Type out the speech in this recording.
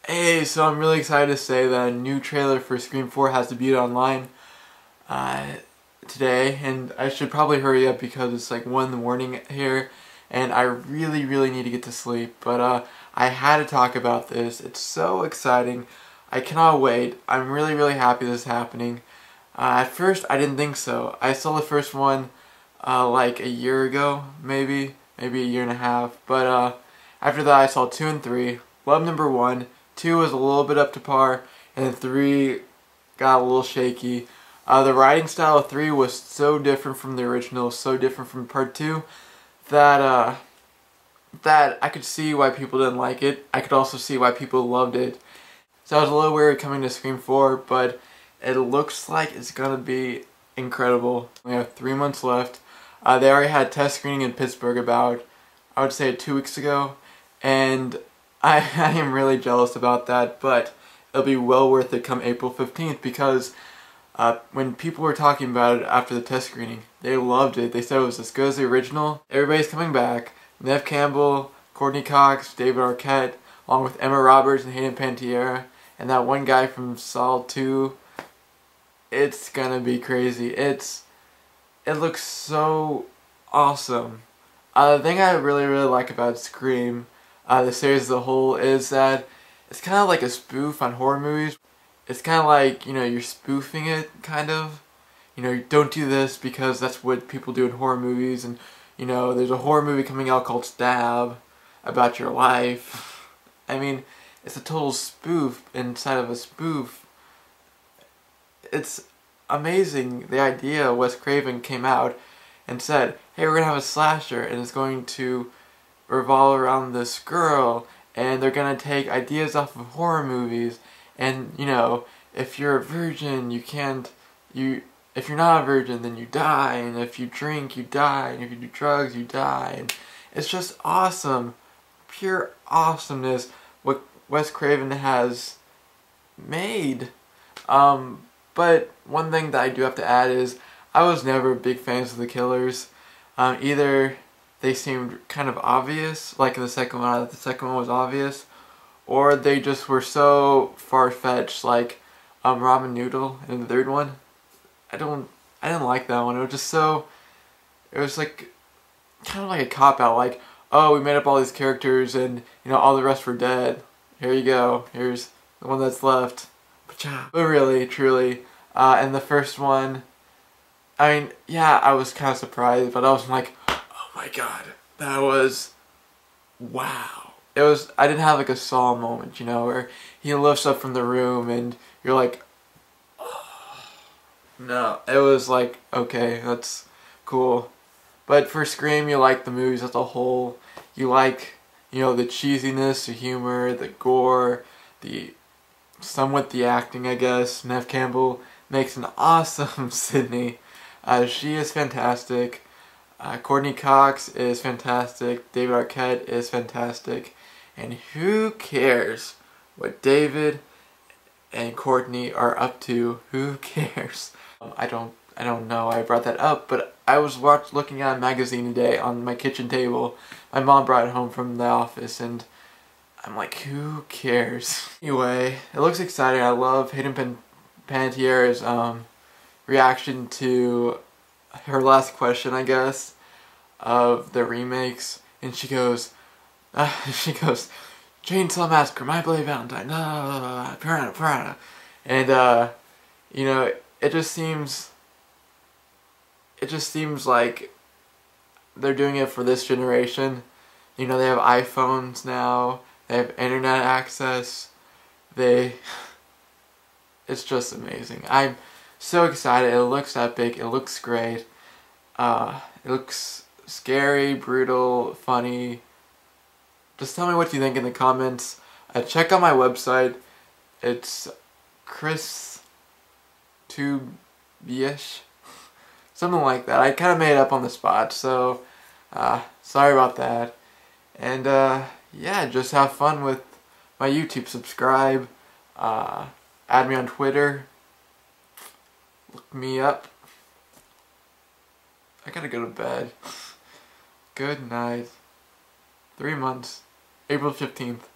Hey, so I'm really excited to say that a new trailer for Scream 4 has debuted online today, and I should probably hurry up because it's like 1 in the morning here, and I really need to get to sleep, but I had to talk about this. It's so exciting. I cannot wait. I'm really happy this is happening. At first, I didn't think so. I saw the first one like a year ago, maybe a year and a half, but after that I saw 2 and 3. Love number 1. 2 was a little bit up to par, and then 3 got a little shaky. The writing style of 3 was so different from the original, so different from part 2, that that I could see why people didn't like it. I could also see why people loved it. So I was a little worried coming to Scream 4, but it looks like it's gonna be incredible. We have 3 months left. They already had a test screening in Pittsburgh about, I would say, 2 weeks ago, and I am really jealous about that, but it'll be well worth it come April 15th because when people were talking about it after the test screening, they loved it. They said it was as good as the original. Everybody's coming back. Neve Campbell, Courtney Cox, David Arquette, along with Emma Roberts and Hayden Panettiere, and that one guy from Saw 2. It's gonna be crazy. It looks so awesome. The thing I really like about Scream, the series as a whole, is that it's kind of like a spoof on horror movies. It's kind of like, you know, you're spoofing it, kind of. You know, don't do this because that's what people do in horror movies, and, you know, there's a horror movie coming out called Stab about your life. I mean, it's a total spoof inside of a spoof. It's amazing, the idea. Wes Craven came out and said, hey, we're gonna have a slasher, and it's going to revolve around this girl, and they're gonna take ideas off of horror movies, and, you know, if you're a virgin, if you're not a virgin, then you die, and if you drink, you die, and if you do drugs, you die, and it's just awesome. Pure awesomeness what Wes Craven has made. But one thing that I do have to add is I was never big fans of the killers. Either they seemed kind of obvious, like in the second one, was obvious, or they just were so far-fetched, like Ramen Noodle in the third one. I didn't like that one. It was just so, it was like kind of like a cop-out, like, oh, we made up all these characters and, you know, all the rest were dead. Here you go. Here's the one that's left. But really, truly, and the first one, I mean, yeah, I was kind of surprised, but I was like, oh my god, that was, wow. It was, I didn't have like a Saw moment, you know, where he lifts up from the room and you're like, oh. No, it was like, okay, that's cool. But for Scream, you like the movies as a whole. You like, you know, the cheesiness, the humor, the gore, somewhat the acting, I guess. Neve Campbell makes an awesome Sydney. She is fantastic. Courtney Cox is fantastic. David Arquette is fantastic. And who cares what David and Courtney are up to? Who cares? I don't know. I brought that up, but I was looking at a magazine today on my kitchen table. My mom brought it home from the office, and I'm like, who cares? Anyway, it looks exciting. I love Hayden Panettiere's reaction to her last question, I guess, of the remakes, and she goes, Chainsaw Massacre, My Bloody Valentine, Piranha, and you know, it just seems like they're doing it for this generation. You know, they have iPhones now, they have internet access, it's just amazing. I'm so excited. It looks epic, it looks great, it looks scary, brutal, funny. Just tell me what you think in the comments. Check out my website. It's Chris Tube-ish, something like that. I kind of made it up on the spot, so sorry about that. And yeah, just have fun with my YouTube. Subscribe, add me on Twitter, look me up. I gotta go to bed. Good night. 3 months. April 15th.